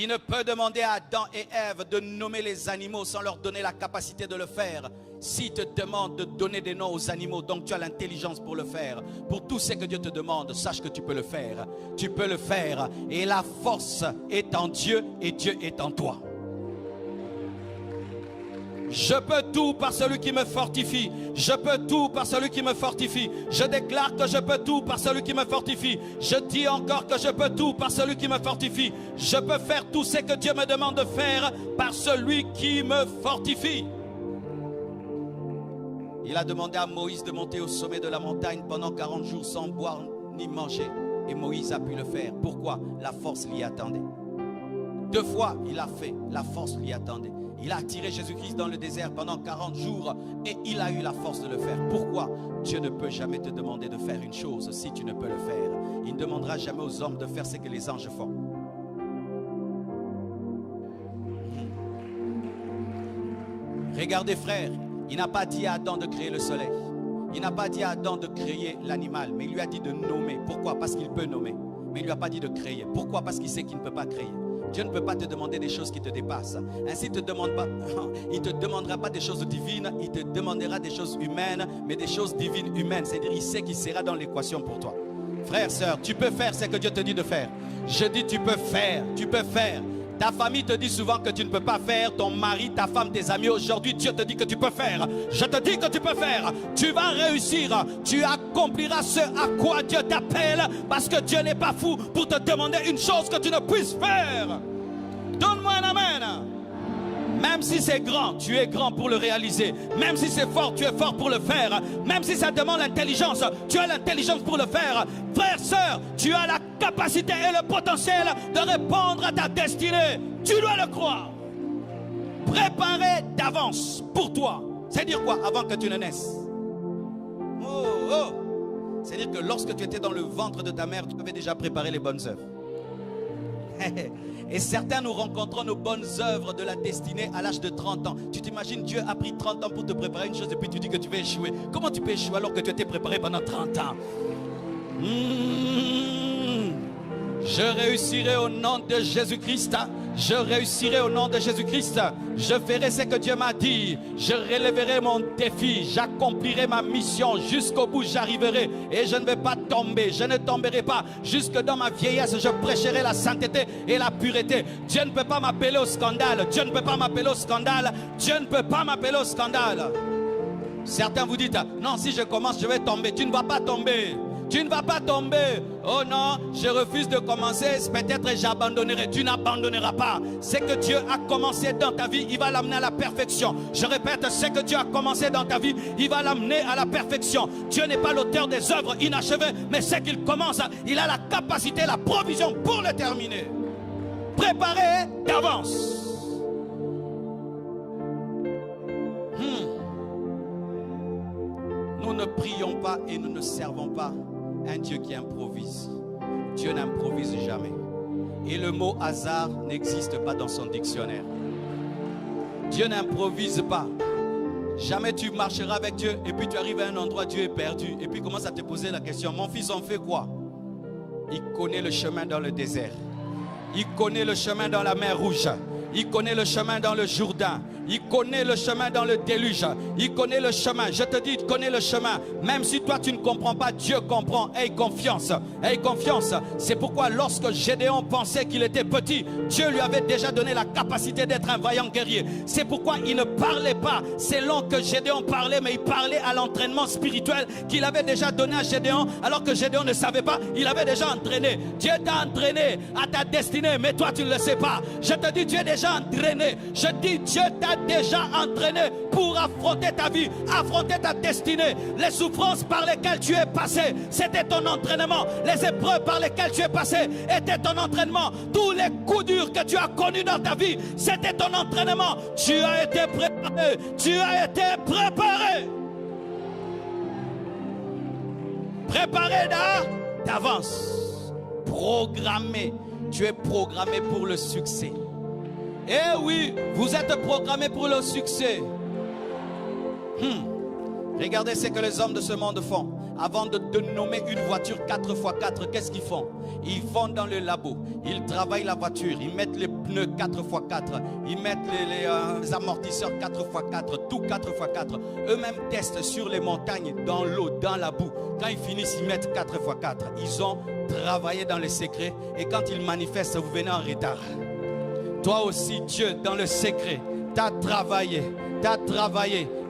Il ne peut demander à Adam et Ève de nommer les animaux sans leur donner la capacité de le faire. S'il te demande de donner des noms aux animaux, donc tu as l'intelligence pour le faire. Pour tout ce que Dieu te demande, sache que tu peux le faire. Tu peux le faire. Et la force est en Dieu et Dieu est en toi. Je peux tout par celui qui me fortifie. Je peux tout par celui qui me fortifie. Je déclare que je peux tout par celui qui me fortifie. Je dis encore que je peux tout par celui qui me fortifie. Je peux faire tout ce que Dieu me demande de faire par celui qui me fortifie. Il a demandé à Moïse de monter au sommet de la montagne pendant 40 jours sans boire ni manger. Et Moïse a pu le faire. Pourquoi? La force l'y attendait. 2 fois, il a fait. La force l'y attendait. Il a attiré Jésus-Christ dans le désert pendant 40 jours et il a eu la force de le faire. Pourquoi? Dieu ne peut jamais te demander de faire une chose si tu ne peux le faire. Il ne demandera jamais aux hommes de faire ce que les anges font. Regardez frère, il n'a pas dit à Adam de créer le soleil. Il n'a pas dit à Adam de créer l'animal, mais il lui a dit de nommer. Pourquoi? Parce qu'il peut nommer. Mais il ne lui a pas dit de créer. Pourquoi? Parce qu'il sait qu'il ne peut pas créer. Dieu ne peut pas te demander des choses qui te dépassent. Ainsi, il ne te demandera pas des choses divines, il te demandera des choses humaines, mais des choses divines humaines. C'est-à-dire, il sait qu'il sera dans l'équation pour toi. Frère, sœur, tu peux faire ce que Dieu te dit de faire. Je dis, tu peux faire, tu peux faire. Ta famille te dit souvent que tu ne peux pas faire. Ton mari, ta femme, tes amis. Aujourd'hui, Dieu te dit que tu peux faire. Je te dis que tu peux faire. Tu vas réussir. Tu accompliras ce à quoi Dieu t'appelle. Parce que Dieu n'est pas fou pour te demander une chose que tu ne puisses faire. Donne-moi un amen. Même si c'est grand, tu es grand pour le réaliser. Même si c'est fort, tu es fort pour le faire. Même si ça demande l'intelligence, tu as l'intelligence pour le faire. Frère, sœur, tu as la capacité et le potentiel de répondre à ta destinée. Tu dois le croire. Préparé d'avance pour toi. C'est-à-dire quoi? Avant que tu ne naisses. C'est-à-dire que lorsque tu étais dans le ventre de ta mère, tu avais déjà préparé les bonnes œuvres. Et certains nous rencontrons nos bonnes œuvres de la destinée à l'âge de 30 ans. Tu t'imagines, Dieu a pris 30 ans pour te préparer une chose et puis tu dis que tu vas échouer. Comment tu peux échouer alors que tu étais préparé pendant 30 ans? Je réussirai au nom de Jésus-Christ. Je réussirai au nom de Jésus-Christ. Je ferai ce que Dieu m'a dit. Je relèverai mon défi. J'accomplirai ma mission. Jusqu'au bout, j'arriverai. Et je ne vais pas tomber. Je ne tomberai pas. Jusque dans ma vieillesse, je prêcherai la sainteté et la pureté. Dieu ne peut pas m'appeler au scandale. Dieu ne peut pas m'appeler au scandale. Dieu ne peut pas m'appeler au scandale. Certains vous dites, non, si je commence, je vais tomber. Tu ne vas pas tomber. Tu ne vas pas tomber. Oh non, je refuse de commencer. Peut-être j'abandonnerai. Tu n'abandonneras pas. Ce que Dieu a commencé dans ta vie, il va l'amener à la perfection. Je répète, ce que Dieu a commencé dans ta vie, il va l'amener à la perfection. Dieu n'est pas l'auteur des œuvres inachevées, mais ce qu'il commence, il a la capacité, la provision pour le terminer. Préparez d'avance. Nous ne prions pas et nous ne servons pas un Dieu qui improvise. Dieu n'improvise jamais. Et le mot hasard n'existe pas dans son dictionnaire. Dieu n'improvise pas. Jamais tu marcheras avec Dieu et puis tu arrives à un endroit, Dieu est perdu. Et puis commence à te poser la question, mon fils en fait quoi? Il connaît le chemin dans le désert. Il connaît le chemin dans la mer Rouge. Il connaît le chemin dans le Jourdain. Il connaît le chemin dans le déluge. Il connaît le chemin. Je te dis, il connaît le chemin. Même si toi tu ne comprends pas, Dieu comprend. Aie confiance. Aie confiance. C'est pourquoi lorsque Gédéon pensait qu'il était petit, Dieu lui avait déjà donné la capacité d'être un vaillant guerrier. C'est pourquoi il ne parlait pas selon que Gédéon parlait, mais il parlait à l'entraînement spirituel qu'il avait déjà donné à Gédéon, alors que Gédéon ne savait pas. Il avait déjà entraîné. Dieu t'a entraîné à ta destinée, mais toi tu ne le sais pas. Je te dis, Dieu est déjà entraîné. Je dis, Dieu t'a déjà entraîné pour affronter ta vie, affronter ta destinée. Les souffrances par lesquelles tu es passé, c'était ton entraînement. Les épreuves par lesquelles tu es passé étaient ton entraînement. Tous les coups durs que tu as connus dans ta vie, c'était ton entraînement. Tu as été préparé. Tu as été préparé. Préparé d'avance. Programmé. Tu es programmé pour le succès. Eh oui, vous êtes programmé pour le succès. Regardez ce que les hommes de ce monde font. avant de nommer une voiture 4x4, qu'est-ce qu'ils font? Ils vont dans le labo, ils travaillent la voiture, ils mettent les pneus 4x4, ils mettent les amortisseurs 4x4, tout 4x4. Eux-mêmes testent sur les montagnes, dans l'eau, dans la boue. Quand ils finissent, ils mettent 4x4. Ils ont travaillé dans les secrets et quand ils manifestent, vous venez en retard. Toi aussi, Dieu, dans le secret, t'as travaillé.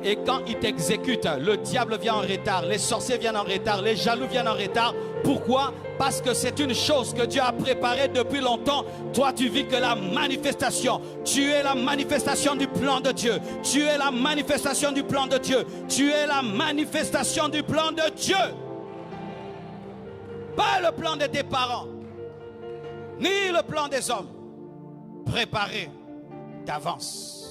Et quand il t'exécute, le diable vient en retard, les sorciers viennent en retard, les jaloux viennent en retard. Pourquoi? Parce que c'est une chose que Dieu a préparée depuis longtemps. Toi, tu vis que la manifestation. Tu es la manifestation du plan de Dieu. Tu es la manifestation du plan de Dieu. Tu es la manifestation du plan de Dieu. Pas le plan de tes parents, ni le plan des hommes. Préparé d'avance.